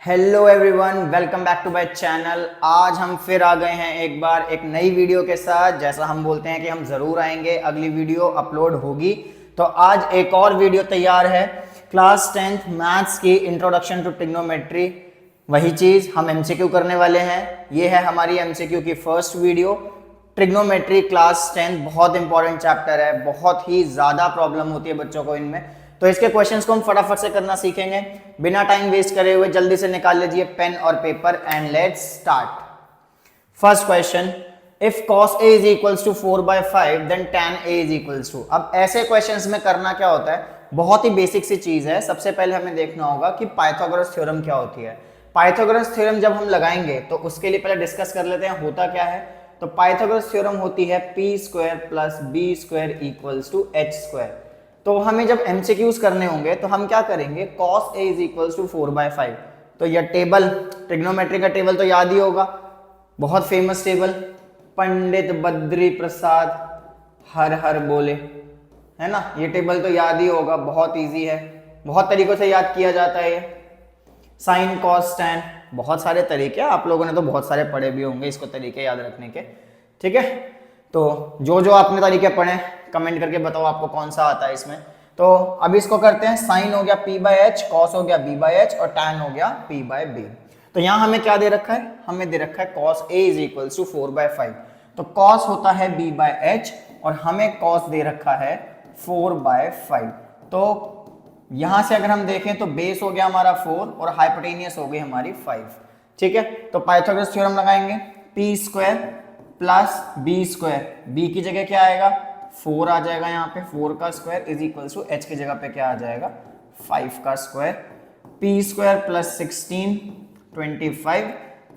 Hello everyone, welcome back to my channel. आज हम फिर आ गए हैं एक बार एक नई वीडियो के साथ। जैसा हम बोलते हैं कि हम ज़रूर आएंगे, अगली वीडियो अपलोड होगी। तो आज एक और वीडियो तैयार है, क्लास 10th मैथ्स की इंट्रोडक्शन टू ट्रिग्नोमेट्री। वही चीज़ हम एमसीक्यू करने वाले हैं। ये है हमारी एमसीक्यू की फर्स्ट वीडियो। ट्रिग्नोमेट्री क्लास 10 बहुत इंपॉर्टेंट चैप्टर है, बहुत ही ज़्यादा प्रॉब्लम होती है बच्चों को इनमें। तो इसके क्वेश्चंस को हम फटाफट से करना सीखेंगे, बिना टाइम वेस्ट करे हुए। जल्दी से निकाल लीजिए पेन और paper and let's start. First question, if cos a is equals to 4/5 then tan a is equals to। अब ऐसे क्वेश्चंस में करना क्या होता है, बहुत ही बेसिक सी चीज है। सबसे पहले हमें देखना होगा कि पाइथागोरस थ्योरम क्या होती है। पाइथागोरस थ्योरम जब हम लगाएंगे तो उसके लिए पहले डिस्कस कर लेते हैं होता क्या है। तो पाइथागोरस थ्योरम होती है p² + b² = h²। तो हमें जब एमसीक्यूज करने होंगे तो हम क्या करेंगे, cos a = 4/5। तो यह टेबल, ट्रिग्नोमेट्री का टेबल तो याद ही होगा, बहुत फेमस टेबल, पंडित बद्री प्रसाद हर हर बोले, है ना। ये टेबल तो याद ही होगा, बहुत इजी है, बहुत तरीकों से याद किया जाता है ये। साइन कॉस टैन, बहुत सारे तरीके, आप लोगों ने तो बहुत सारे पढ़े भी होंगे इसको, तरीके याद रखने के। ठीक है, तो जो आपने तरीके पढ़े कमेंट करके बताओ आपको कौन सा आता है इसमें। तो अब इसको करते हैं। साइन हो गया p/h, कॉस हो गया b/h और टैन हो गया p/b। तो यहां हमें क्या दे रखा है, हमें दे रखा है cos a = 4/5। तो cos होता है b/h और हमें cos दे रखा है 4/5। तो यहां से अगर हम देखें तो बेस हो गया हमारा 4 और हाइपोटेनियस हो गई हमारी 5। ठीक है, तो पाइथागोरस थ्योरम लगाएंगे, p² + b²। b की जगह क्या आएगा, 4 आ जाएगा यहाँ पे, 4 का स्क्वायर = h की जगह पे क्या आ जाएगा, 5 का स्क्वायर। p² + 16 25,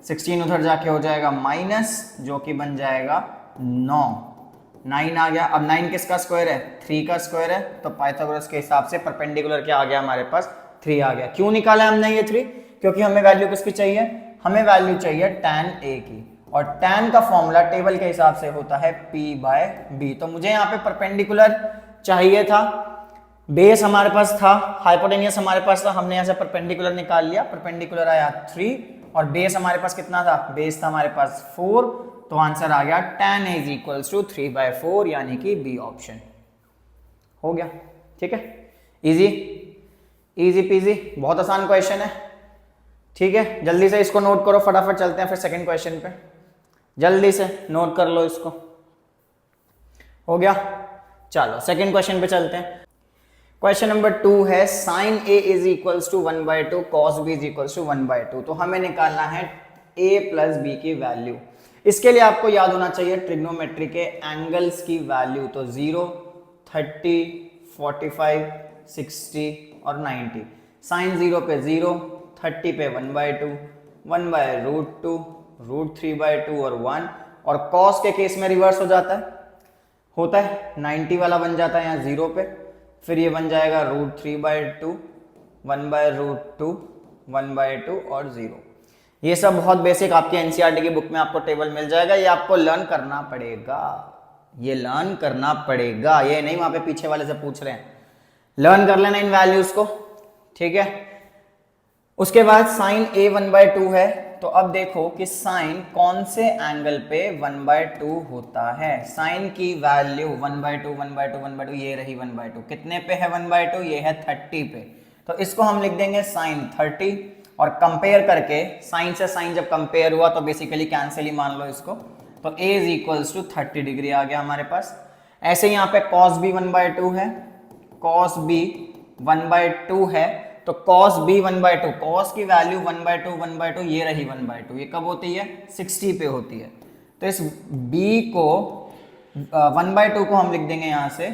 16 उधर जाके हो जाएगा माइनस, जो कि बन जाएगा 9 आ गया। अब 9 किसका स्क्वायर है, 3 का स्क्वायर है। तो पाइथागोरस के हिसाब से परपेंडिकुलर क्या आ गया हमारे पास, 3 आ गया। क्यों निकाला हमने ये 3, क्योंकि हमें वैल्यू किसकी चाहिए, हमें वैल्यू चाहिए tan a की। और tan का फॉर्मूला टेबल के हिसाब से होता है p/b। तो मुझे यहाँ पे परपेंडिकुलर चाहिए था, बेस हमारे पास था, हाइपोटेनियस हमारे पास था, हमने यहाँ से परपेंडिकुलर निकाल लिया। परपेंडिकुलर आया 3 और बेस हमारे पास कितना था, बेस था हमारे पास 4। तो आंसर आ गया tan a = 3/4, यानी कि बी ऑप्शन हो गया। ठीक है, इजी इजी पीजी, बहुत आसान क्वेश्चन है। ठीक है, जल्दी से इसको नोट करो, फटाफट चलते हैं फिर सेकंड क्वेश्चन पे। जल्दी से नोट कर लो इसको, हो गया। चलो सेकंड क्वेश्चन पे चलते हैं। क्वेश्चन नंबर 2 है, साइन a = 1/2, cos b = 1/2। तो हमें निकालना है a + b की वैल्यू। इसके लिए आपको याद होना चाहिए ट्रिग्नोमेट्री के एंगल्स की वैल्यू। तो 0, 30, 45, 60 और 90। साइन 0 पे 0, 30 पे 1/2, 1/√2, √3/2 और 1। और cos के केस में रिवर्स हो जाता है, होता है 90 वाला बन जाता है यहाँ 0 पे, फिर ये बन जाएगा √3/2, 1/√2, 1/2 और 0। ये सब बहुत बेसिक आपकी एनसीईआरटी की बुक में आपको टेबल मिल जाएगा, ये आपको लर्न करना पड़ेगा, ये लर्न करना पड़ेगा, ये नहीं वहां पे पीछे वाले से पूछ रहे हैं। लर्न कर लेना इन वैल्यूज को, ठीक है। उसके बाद साइन a 1/2 है। तो अब देखो कि साइन कौन से एंगल पे 1/2 होता है। साइन की वैल्यू 1/2, 1/2, 1/2, ये रही 1/2। कितने पे है 1/2, ये है 30 पे। तो इसको हम लिख देंगे साइन 30 और कंपेयर करके, साइन से साइन जब कंपेयर हुआ तो बेसिकली कैंसिल ही मान लो इसको। तो a = 30 डिग्री आ गया हमारे पास। ऐसे यहाँ पे cos b 1/2 है, cos b 1/2 है। तो cos b 1/2, cos की वैल्यू 1/2, 1/2, ये रही 1/2। ये कब होती है, 60 पे होती है। तो इस b को 1/2 को हम लिख देंगे यहाँ से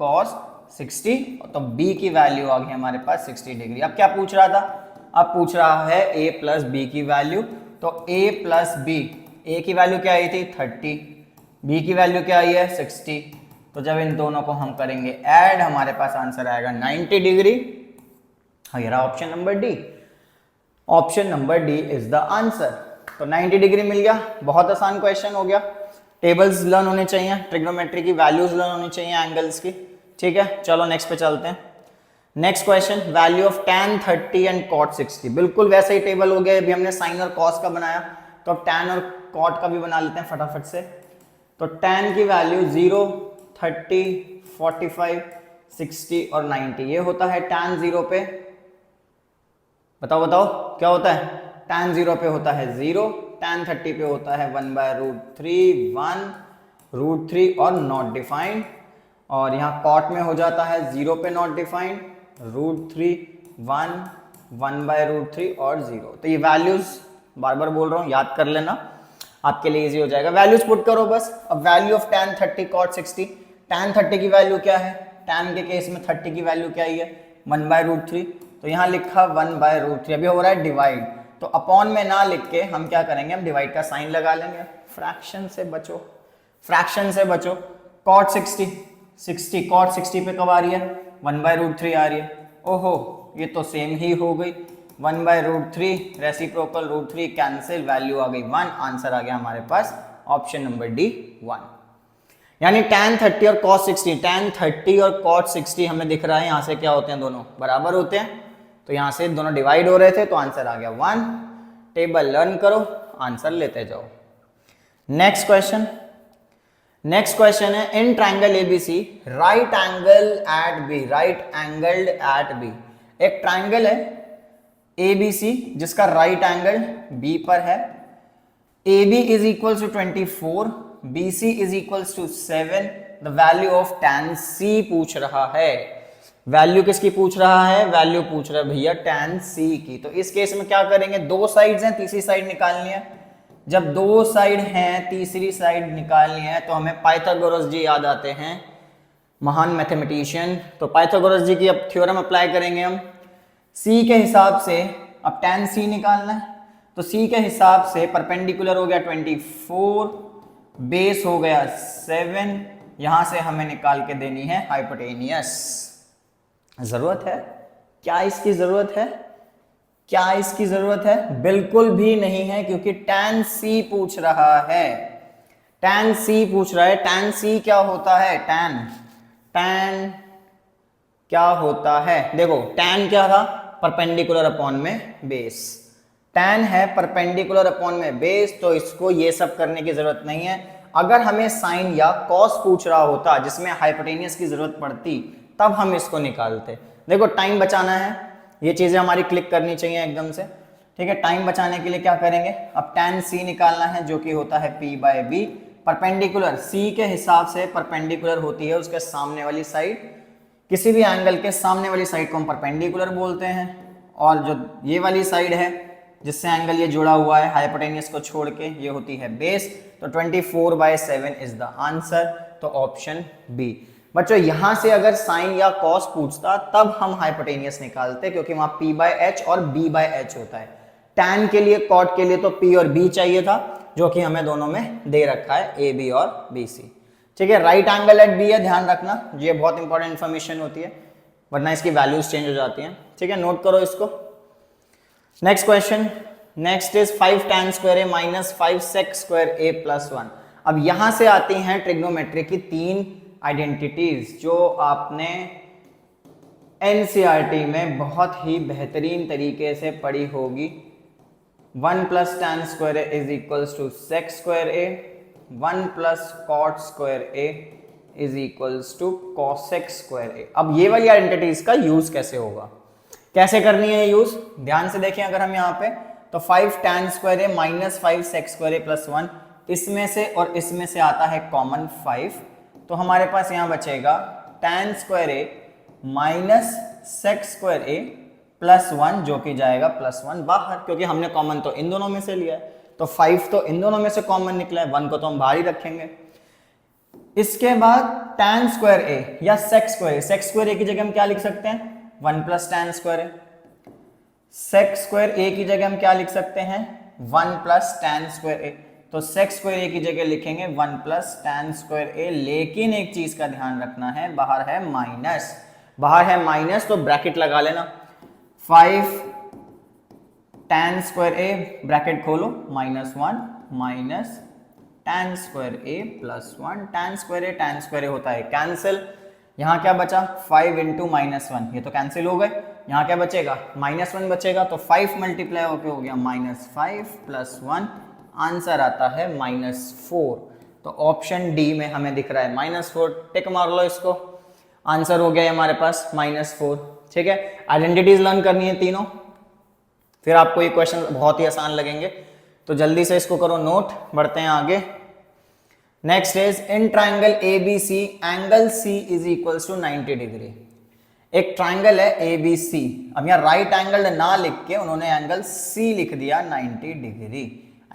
cos 60। तो b की वैल्यू आ गई हमारे पास 60 डिग्री। अब क्या पूछ रहा था, अब पूछ रहा है a + b की वैल्यू। तो a + b, a की वैल्यू क्या आई थी 30, b की वैल्यू क्या आई है 60। तो जब इन दोनों को हम करेंगे ऐड, हमारे पास आंसर आएगा 90 डिग्री। ये रहा option number D. Option number D is the answer. तो 90 डिग्री मिल गया, बहुत आसान क्वेश्चन हो गया। टेबल्स लर्न होने चाहिए, ट्रिग्नोमेट्री की वैल्यूज लर्न होनी चाहिए एंगल्स की। ठीक है, चलो नेक्स्ट पे चलते हैं। Next question, value of tan 30 and cot 60। बिल्कुल वैसा ही टेबल हो गया, अभी हमने साइन और कॉस का बनाया, तो अब tan और cot का भी बना लेते हैं फटाफट से। तो tan की वैल्यू 0, 30, 45, 60 और 90, ये होता है tan 0 पे। बताओ बताओ क्या होता है? tan 0 पे होता है 0, tan 30 पे होता है 1/√3, 1√3 और नॉट डिफाइंड, और यहाँ cot में हो जाता है 0 पे नॉट डिफाइंड, √3, 1, 1/√3 और 0। तो ये वैल्यूज बार बार बोल रहा हूँ, याद कर लेना, आपके लिए इजी हो जाएगा। वैल्यूज पुट करो बस। अब value of tan 30 cot 60, tan 30 की वैल्यू क्या है? tan के केस में 30 की वैल्यू क्या ही है? 1/√3। तो यहाँ लिखा 1/√3, अभी हो रहा है डिवाइड, तो अपॉन में ना लिख के हम क्या करेंगे, हम डिवाइड का साइन लगा लेंगे। फ्रैक्शन से बचो, फ्रैक्शन से बचो। cot 60 cot 60 पे कब आ रही है? 1/√3 आ रही है। ओहो, ये तो सेम ही हो गई, 1/√3 रेसिप्रोकल √3 कैंसिल, वैल्यू आ गई 1, आंसर आ गया हमारे पास ऑप्शन नंबर डी 1। यानी tan 30 और cos 60, tan 30 और cot 60 हमें दिख रहा है यहाँ से क्या होते हैं, दोनों बराबर होते हैं, तो यहाँ से दोनों डिवाइड हो रहे थे, तो आंसर आ गया 1। टेबल लर्न करो, आंसर लेते जाओ। नेक्स्ट क्वेश्चन, नेक्स्ट क्वेश्चन है, in triangle ABC right angle at B, right angled at B. एक ट्राइंगल है एबीसी जिसका राइट एंगल बी पर है। AB is equal to 24, BC is equal to 7। The value of tan C पूछ रहा है। Value किसकी पूछ रहा है? वैल्यू पूछ रहा है भैया tan C की। तो इस केस में क्या करेंगे, दो साइड्स हैं, तीसरी साइड निकालनी है। जब दो साइड हैं, तीसरी साइड निकालनी है, तो हमें पाइथागोरस जी याद आते हैं, महान मैथमेटिशियन। तो पाइथागोरस जी की अब थ्योरम अप्लाई करेंगे हम। C के हिसाब से अब tan C निकालना है, तो C के हिसाब से परपेंडिकुलर हो गया 24, बेस हो गया 7, यहां से हमें निकाल के देनी है हाइपोटेनियस। जरूरत है क्या इसकी? जरूरत है क्या इसकी? जरूरत है? बिल्कुल भी नहीं है, क्योंकि tan C पूछ रहा है, tan C पूछ रहा है। tan C क्या होता है? tan क्या होता है? देखो tan क्या था? परपेंडिकुलर अपॉन में बेस। tan है परपेंडिकुलर अपॉन में बेस, तो इसको ये सब करने की जरूरत नहीं है। अगर हमें साइन या कॉस पूछ रहा होता जिसमें हाइपोटेनियस की जरूरत पड़ती, तब हम इसको निकालते। देखो टाइम बचाना है, ये चीजें हमारी क्लिक करनी चाहिए एकदम से, ठीक है। टाइम बचाने के लिए क्या करेंगे, अब tan C निकालना है, जो कि होता है P/B। परपेंडिकुलर C के हिसाब से परपेंडिकुलर होती है उसके सामने वाली साइड, किसी भी एंगल के सामने वाली साइड को हम परपेंडिकुलर बोलते हैं, और जो ये वाली साइड है जिससे एंगल ये जुड़ा हुआ है हाइपोटेनियस को छोड़ के, ये होती है बेस। तो 24/7 इज द आंसर, तो ऑप्शन बी। बच्चों यहां से अगर साइन या कॉस पूछता तब हम हाइपोटेनियस निकालते, क्योंकि वहां P/H और B/H होता है। tan के लिए, cot के लिए तो P और B चाहिए था, जो कि हमें दोनों में दे रखा है, AB और BC, ठीक है। राइट एंगल एट बी है, ध्यान रखना, ये बहुत इंपॉर्टेंट इंफॉर्मेशन होती है, वरना इसकी वैल्यूज चेंज हो जाती हैं, ठीक है। नोट करो इसको। Next question, next is 5 tan square a minus 5 sec square a plus 1। अब यहां से आती हैं ट्रिग्नोमेट्री की 3 आइडेंटिटीज, जो आपने एनसीईआरटी में बहुत ही बेहतरीन तरीके से पढ़ी होगी। 1 plus tan square a is equals to sec square a, 1 plus cot square a is equals to cosec square a। अब ये वाली आइडेंटिटीज का यूज कैसे होगा, कैसे करनी है यूज, ध्यान से देखें। अगर हम यहाँ पे तो 5 tan square a minus 5 sec square a plus 1, इसमें से और इसमें से आता है कॉमन 5, तो हमारे पास यहाँ बचेगा tan square a minus sec square a plus 1, जो कि जाएगा प्लस 1 बाहर, क्योंकि हमने कॉमन तो इन दोनों में से लिया है। तो 5 तो इन दोनों में से कॉमन निकला है, 1 को तो हम बाहर ही रखेंगे। इसके बाद tan स्क्वायर a या sec स्क्वायर a की जगह हम क्या लिख सकते हैं, 1 plus tan square a। sec square a की जगह हम क्या लिख सकते हैं, 1 प्लस tan स्क्वायर a। तो sec स्क्वायर a की जगह लिखेंगे 1 प्लस tan स्क्वायर a, लेकिन एक चीज का ध्यान रखना है, बाहर है माइनस, बाहर है माइनस, तो ब्रैकेट लगा लेना। 5 tan स्क्वायर a ब्रैकेट खोलो minus 1 tan square a plus 1, tan square a होता है कैंसिल, यहाँ क्या बचा 5 इंटू -1, ये तो कैंसिल हो गए। यहाँ क्या बचेगा -1 बचेगा, तो 5 मल्टीप्लाई होके हो गया -5 + 1, आंसर आता है -4। तो ऑप्शन डी में हमें दिख रहा है -4, टिक मार लो इसको, आंसर हो गया हमारे पास -4। ठीक है, आइडेंटिटीज लर्न करनी है तीनों, फिर आपको ये क्वेश्चन बहुत ही आसान लगेंगे, तो जल्दी से इसको करो नोट, बढ़ते हैं आगे। Next is in triangle ABC angle C is equals to 90 degree. एक ट्राइंगल है ABC, अब यहाँ राइट एंगल ना लिख के उन्होंने एंगल C लिख दिया 90 डिग्री,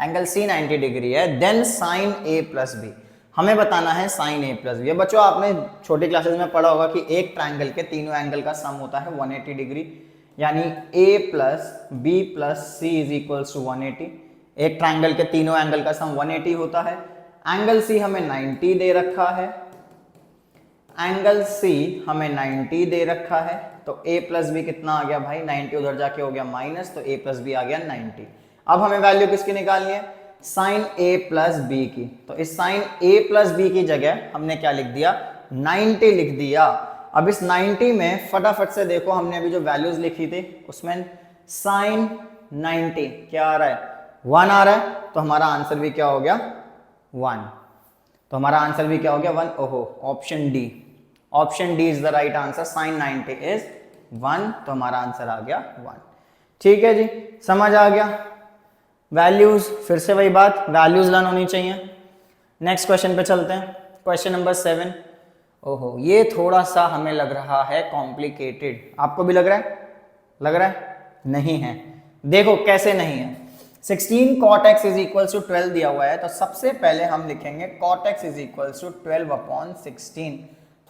एंगल C 90 डिग्री है, देन साइन A + B, हमें बताना है साइन A + B। ये बच्चों आपने छोटी क्लासेस में पढ़ा होगा कि एक ट्राइंगल के तीनों एंगल का सम होता है 180 डिग्री, यानी A + B + C is equals to 180। एक ट्राइंगल के तीनों एंगल का सम 180 होता है। एंगल C हमें 90 दे रखा है, एंगल C हमें 90 दे रखा है, तो A + B कितना आ गया भाई 90, उधर जाके हो गया माइनस, तो A + B आ गया 90। अब हमें वैल्यू किसकी निकालनी है, साइन A + B की, तो इस साइन A + B की जगह हमने क्या लिख दिया 90 लिख दिया। अब इस 90 में फटाफट से देखो, हमने अभी जो वैल्यूज लिखी थी उसमें साइन 90 क्या आ रहा है 1 आ रहा है, तो हमारा आंसर भी क्या हो गया 1, तो हमारा आंसर भी क्या हो गया 1। ओहो, option D is the right answer, sine 90 is 1, तो हमारा आंसर आ गया 1। ठीक है जी, समझ आ गया। वैल्यूज, फिर से वही बात, वैल्यूज लर्न होनी चाहिए। नेक्स्ट क्वेश्चन पे चलते हैं, क्वेश्चन नंबर 7। ओहो, ये थोड़ा सा हमें लग रहा है कॉम्प्लिकेटेड, आपको भी लग रहा है? लग रहा है? नहीं है, देखो कैसे नहीं है। 16 cot x is equals to 12 दिया हुआ है, तो सबसे पहले हम लिखेंगे cot x is equals to 12/16।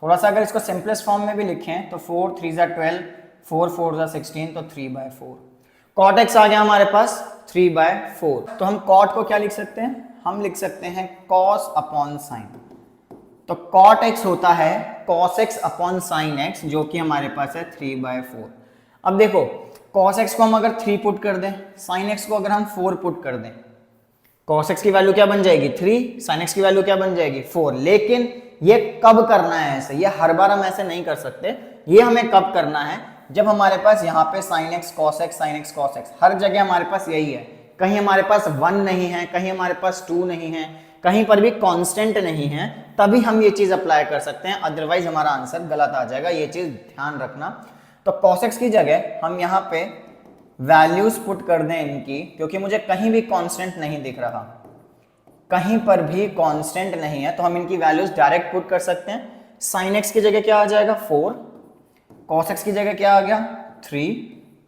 थोड़ा सा अगर इसको सिंपलेस्ट फॉर्म में भी लिखें तो 4 3 = 12, 4 4 = 16, तो 3/4। cot x आ गया हमारे पास 3/4, तो हम cot को क्या लिख सकते हैं, हम लिख सकते हैं cos अपॉन साइन, तो cot x होता है cos x upon sine x, जो कि हमारे पास है 3/4। अब देखो cos x को हम अगर 3 पुट कर दें, sin x को अगर हम 4 पुट कर दें, cos x की वैल्यू क्या बन जाएगी 3, sin x की वैल्यू क्या बन जाएगी 4। लेकिन ये कब करना है ऐसे, ये हर बार हम ऐसे नहीं कर सकते, ये हमें कब करना है जब हमारे पास यहाँ पे sin x cos x sin x cos x, हर जगह हमारे पास यही है, कहीं हमारे पास 1 नहीं है, कहीं हमारे पास 2 नहीं है, कहीं पर भी कांस्टेंट नहीं है, तभी हम ये चीज अप्लाई कर सकते हैं, अदरवाइज हमारा आंसर गलत आ जाएगा, ये चीज ध्यान रखना। तो cos x की जगह हम यहाँ पे वैल्यूज पुट कर दें इनकी, क्योंकि मुझे कहीं भी कांस्टेंट नहीं दिख रहा, कहीं पर भी कांस्टेंट नहीं है, तो हम इनकी वैल्यूज डायरेक्ट पुट कर सकते हैं। sin x की जगह क्या आ जाएगा 4, cos x की जगह क्या आ गया 3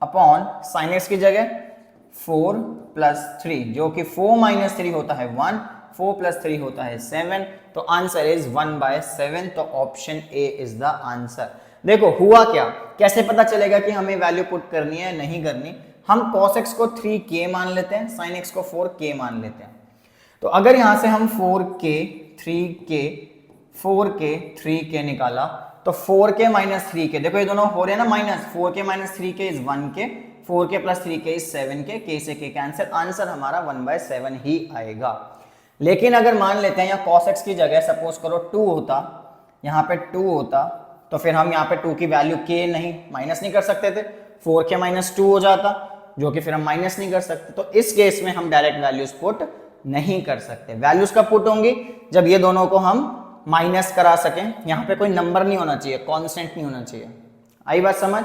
अपॉन sin x की जगह 4 + 3, जो कि 4 - 3 होता है 1, 4 + 3 होता है 7, तो आंसर इज 1/7, तो option A is the answer. देखो हुआ क्या, कैसे पता चलेगा कि हमें वैल्यू पुट करनी है नहीं करनी, हम cos x को 3k मान लेते हैं, sin x को 4k मान लेते हैं। तो अगर यहां से हम 4k 3k 4k 3k निकाला, तो 4k - 3k, देखो ये दोनों हो रहे हैं ना minus, 4k - 3k is 1k, 4k + 3k is 7k, k से k कैंसिल, आंसर हमारा 1/7 ही आएगा। लेकिन अगर मान लेते हैं यहाँ cos x की जगह सपोज करो 2 होता, यहाँ पे 2 होता, तो फिर हम यहाँ पे 2 की वैल्यू k नहीं माइनस नहीं कर सकते थे, 4k - 2 हो जाता, जो कि फिर हम माइनस नहीं कर सकते, तो इस केस में हम डायरेक्ट वैल्यूज पुट नहीं कर सकते। वैल्यूज कब पुट होंगी, जब ये दोनों को हम माइनस करा सकें, यहाँ पे कोई नंबर नहीं होना चाहिए, कांस्टेंट नहीं होना चाहिए। आई बात समझ,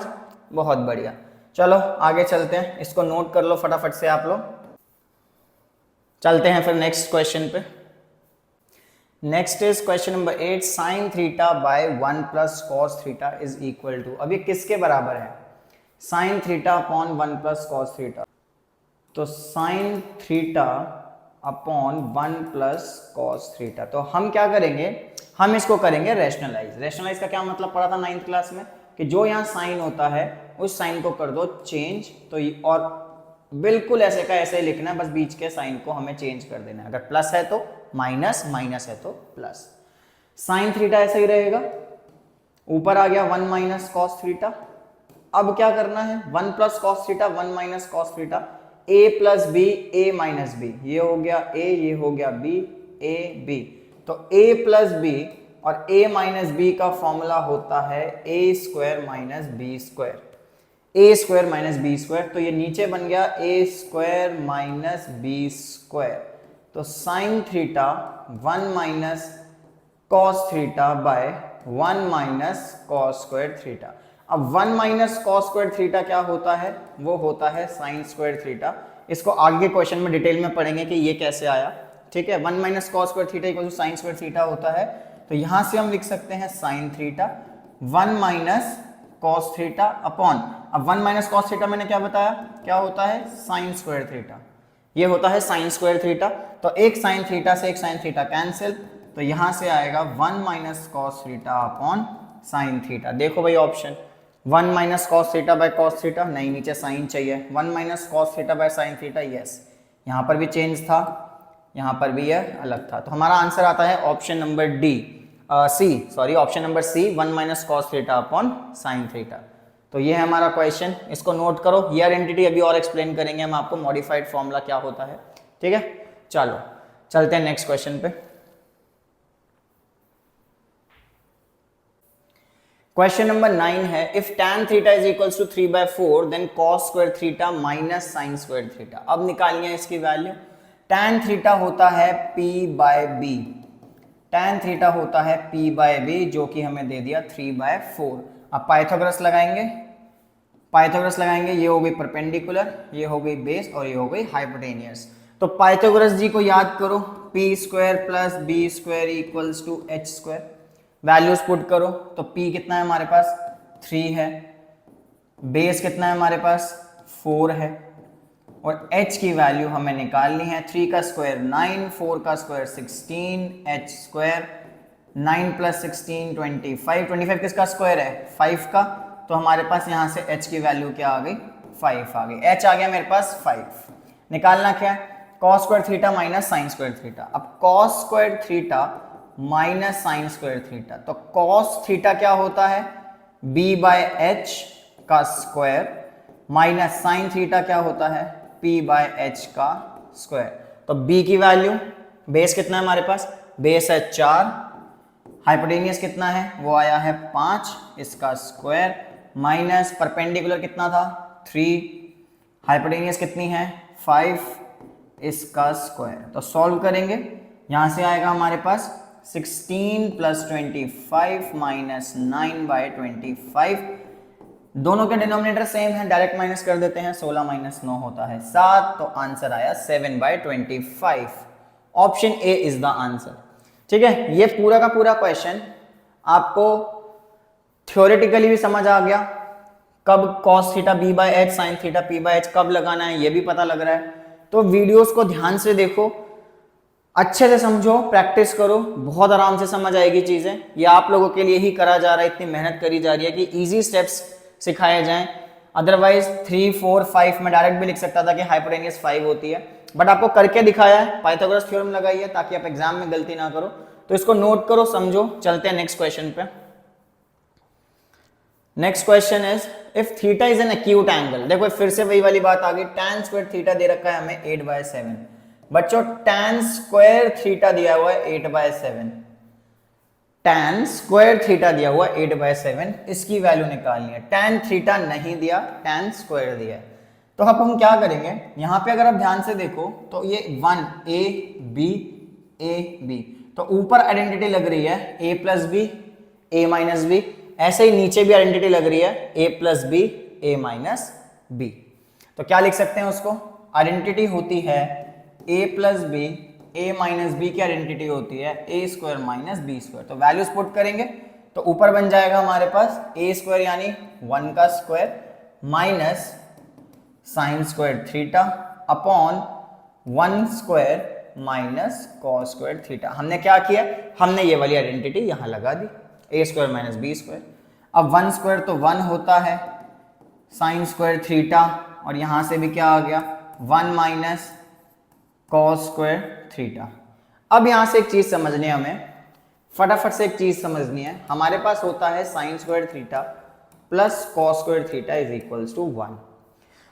बहुत बढ़िया। चलो आगे चलते हैं, इसको नोट कर लो फटाफट से आप लोग। चलते हैं फिर नेक्स्ट क्वेश्चन पे। Next is question number 8, sin θ/1 + cos θ is equal to, अब ये किसके बराबर है, sin θ अपॉन 1 + cos θ, तो sin θ अपॉन 1 + cos θ, तो हम क्या करेंगे, हम इसको करेंगे रैशनलाइज। रैशनलाइज का क्या मतलब पढ़ा था 9th क्लास में, कि जो यहाँ साइन होता है उस साइन को कर दो चेंज, तो और बिल्कुल ऐसे का ऐसे लिखना है, बस बीच के साइन को हमें चेंज कर देना है, अगर प्लस है तो माइनस, माइनस है तो प्लस। साइन थीटा ऐसे ही रहेगा, ऊपर आ गया 1 - cos थीटा। अब क्या करना है, 1 + cos theta 1 - cos theta, a + b a - b, ये हो गया a, ये हो गया b, a b, तो a + b और a माइनस बी का फॉर्मूला होता है a square minus B square, a square minus B square. तो ये नीचे बन गया a square minus B square. तो sine theta 1 minus cos theta by 1 minus cos square theta. अब 1 माइनस कॉस स्क्वायर थीटा क्या होता है, वो होता है साइन स्क्वायर थीटा। इसको आगे के क्वेश्चन में डिटेल में पढ़ेंगे कि ये कैसे आया, ठीक है। 1 minus cos square theta equal to sine square theta होता है। तो यहां से हम लिख सकते हैं sine theta 1 minus cos theta upon, अब 1 माइनस कॉस थीटा मैंने क्या बताया, क्या होता है साइन स्क्वायर थीटा, ये होता है साइन स्क्वायर थीटा। तो एक साइन थीटा से एक साइन थीटा कैंसिल, तो यहां से आएगा 1 minus cos theta upon sine theta. देखो भाई option 1 minus cos theta by cos theta, नहीं नीचे साइन चाहिए, 1 minus cos theta by sine theta, yes यहां पर भी चेंज था, यहां पर भी यह अलग था। तो हमारा आंसर आता है option number D, option number C 1 minus cos theta upon sine theta. तो ये है हमारा क्वेश्चन, इसको नोट करो। ये आइडेंटिटी अभी और एक्सप्लेन करेंगे हम आपको, मॉडिफाइड फॉर्मूला क्या होता है, ठीक है। चलो चलते हैं नेक्स्ट क्वेश्चन पे। क्वेश्चन नंबर 9 है, if tan theta is equals to 3/4 then cos square theta minus sine square theta. अब निकालिए इसकी वैल्यू। tan थीटा होता है p/b, tan थीटा होता है p/b जो कि हमें दे दिया 3/4। अब पाइथागोरस लगाएंगे, ये हो गई परपेंडिकुलर, ये हो गई बेस और ये हो गई हाइपोटेनियस। तो पाइथागोरस जी को याद करो, p square plus B square equals to H square. Values put करो, तो p कितना है हमारे पास 3 है, बेस कितना है हमारे पास 4 है, और h की वैल्यू हमें निकालनी है। 3 का स्क्वायर 9, 4 का स्क्वायर 16, h स्क्वायर 9 प्लस 16 25, 25 किसका स्क्वायर है 5 का। तो हमारे पास यहाँ से h की वैल्यू क्या आ गई 5 आ गई, h आ गया मेरे पास 5। निकालना क्या है, cos square theta minus sine square theta. अब cos square theta minus sine square theta, तो cos थीटा क्या होता है b/h का स्क्वायर माइनस साइन थीटा क्या होता है p/h का स्क्वायर। तो b की वैल्यू, बेस कितना है हमारे पास, बेस है 4, हाइपोटेनियस कितना है वो आया है 5, इसका स्क्वायर माइनस परपेंडिकुलर कितना था 3, हाइपोटेनियस कितनी है 5, इसका स्क्वायर। तो सॉल्व करेंगे, यहां से आएगा हमारे पास 16 प्लस 25 माइनस 9/25, दोनों के डिनोमिनेटर सेम है, डायरेक्ट माइनस कर देते हैं, 16 माइनस 9 होता है 7। तो आंसर आया 7/25। Option A is the answer, ठीक है। ये पूरा का पूरा क्वेश्चन आपको थ्योरेटिकली भी समझ आ गया, कब cos theta b/h sin theta p/h कब लगाना है ये भी पता लग रहा है। तो वीडियोस को ध्यान से देखो, अच्छे से समझो, प्रैक्टिस करो, बहुत आराम से समझ आएगी चीजें। ये आप लोगों के लिए ही करा जा रहा है, इतनी मेहनत करी जा रही है कि इजी स्टेप्स सिखाए जाएं। अदरवाइज 3, 4, 5 में डायरेक्ट भी लिख सकता था कि हाइपोटेनियस 5 होती है, बट आपको करके दिखाया है, पाइथागोरस थ्योरम लगाई है ताकि आप एग्जाम में गलती ना करो। तो इसको नोट करो, समझो। चलते हैं नेक्स्ट क्वेश्चन पे। Next question is, if theta is an acute angle. देखो फिर से वही वाली बात आ गई, tan स्क्वायर थीटा दे रखा है हमें 8/7। बच्चों tan स्क्वायर थीटा दिया हुआ है 8/7, tan स्क्वायर थीटा दिया हुआ 8/7, इसकी वैल्यू निकालनी है। tan थीटा नहीं दिया, tan स्क्वायर दिया है। तो अब हम क्या करेंगे, यहां पे अगर आप ध्यान से देखो तो ये 1 a b, तो ऊपर आइडेंटिटी लग रही है a plus B a minus B, ऐसे ही नीचे भी आइडेंटिटी लग रही है a plus B a minus B. तो क्या लिख सकते हैं उसको, आइडेंटिटी होती है a plus B a minus B की आइडेंटिटी होती है a square minus B square. तो वैल्यूज पुट करेंगे तो ऊपर बन जाएगा हमारे पास a स्क्वायर यानी 1 का square minus sine square theta upon 1 square minus cos square theta. हमने क्या किया, हमने ये वाली आइडेंटिटी यहां लगा दी, a square minus B square. अब 1 स्क्वायर तो 1 होता है, साइन स्क्वायर थीटा, और यहां से भी क्या आ गया 1 माइनस कॉस स्क्वायर थीटा। अब यहां से एक चीज समझनी है हमें, फटाफट से एक चीज समझनी है। हमारे पास होता है sine square theta plus cos square theta is equals to 1।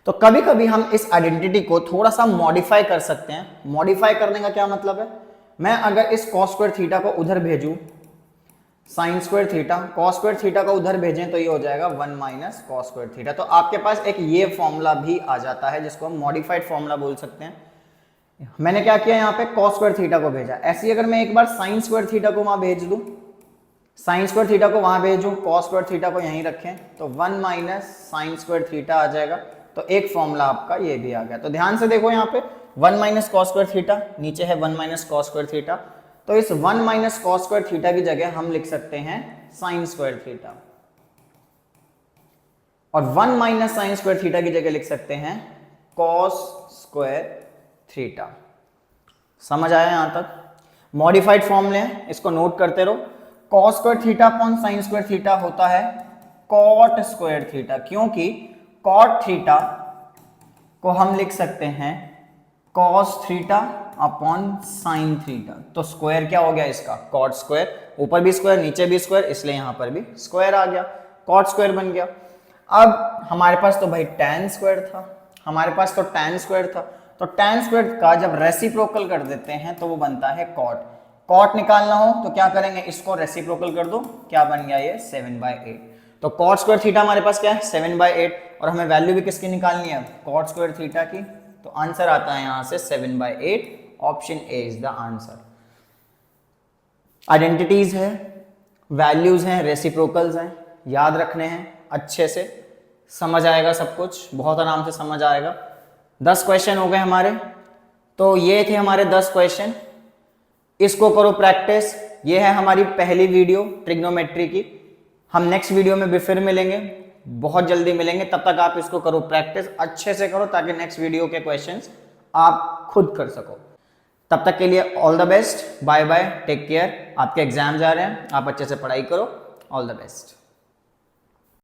तो कभी कभी हम इस आइडेंटिटी को थोड़ा सा मॉडिफाई कर सकते हैं। मॉडिफाई करने का क्या मतलब है, मैं अगर इस कॉस स्क्वायर थीटा को उधर भेजूं sine square theta, cos square theta को उधर भेजें तो ये हो जाएगा 1 माइनस कॉस स्क्वायर थीटा। तो आपके पास एक ये फॉर्मूला भी आ जाता है जिसको हम मॉडिफाइड फॉर्मूला बोल सकते हैं। मैंने क्या किया यहाँ पे कॉस स्क्वायर थीटा को भेजा, ऐसे ही अगर मैं एक बार साइन स्क्वायर थीटा को वहां भेज दूं, साइन स्क्वायर थीटा को वहां भेजूं, कॉस स्क्वायर थीटा को यहीं रखें तो 1 माइनस साइन स्क्वायर थीटा आ जाएगा। तो एक फॉर्मूला आपका ये भी आ गया। तो ध्यान से देखो यहाँ पे 1 माइनस कॉस स्क्वायर थीटा, नीचे है 1 माइनस कॉस स्क्वायर थीटा। तो इस 1 माइनस कॉस स्क्वायर थीटा की जगह हम लिख सकते हैं साइन स्क्वायर थीटा, और 1 माइनस साइन स्क्वायर थीटा की जगह लिख सकते हैं कॉस स्क्वायर थीटा। समझ आया यहां तक? मॉडिफाइड फॉर्मूले हैं, इसको नोट करते रहो। Cos square theta upon sign square theta होता है कॉट स्क्वायर थीटा, क्योंकि कॉट थीटा को हम लिख सकते हैं cos theta upon sine theta. तो स्क्वायर क्या हो गया इसका? कॉट स्क्वायर, ऊपर भी स्क्वायर नीचे भी स्क्वायर, इसलिए यहां पर भी स्क्वायर आ गया, कॉट स्क्वायर बन गया। अब हमारे पास तो भाई tan स्क्वायर था, हमारे पास तो tan स्क्वायर था, तो tan स्क्वायर का जब रेसिप्रोकल कर देते हैं तो वो बनता है कॉट। कॉट निकालना हो तो क्या करेंगे, इसको रेसिप्रोकल कर दो, क्या बन गया ये 7/8। तो कॉट स्क्वायर थीटा हमारे पास क्या है 7/8, और हमें वैल्यू भी किसकी निकालनी है, कॉट स्क्वायर थीटा की। तो आंसर आता है यहां से 7/8, option A is the answer. Identities है, वैल्यूज हैं, रेसिप्रोकल्स हैं, याद रखने हैं, अच्छे से समझ आएगा, सब कुछ बहुत आराम से समझ आएगा। 10 क्वेश्चन हो गए हमारे, तो ये थे हमारे 10 क्वेश्चन, इसको करो प्रैक्टिस। ये है हमारी पहली वीडियो ट्रिग्नोमेट्री की। हम नेक्स्ट वीडियो में भी फिर मिलेंगे, बहुत जल्दी मिलेंगे, तब तक आप इसको करो प्रैक्टिस, अच्छे से करो ताकि नेक्स्ट वीडियो के क्वेश्चंस आप खुद कर सको। तब तक के लिए all the best, bye bye, take care. आपके एग्जाम जा रहे हैं, आप अच्छे से पढ़ाई करो, ऑल द बेस्ट।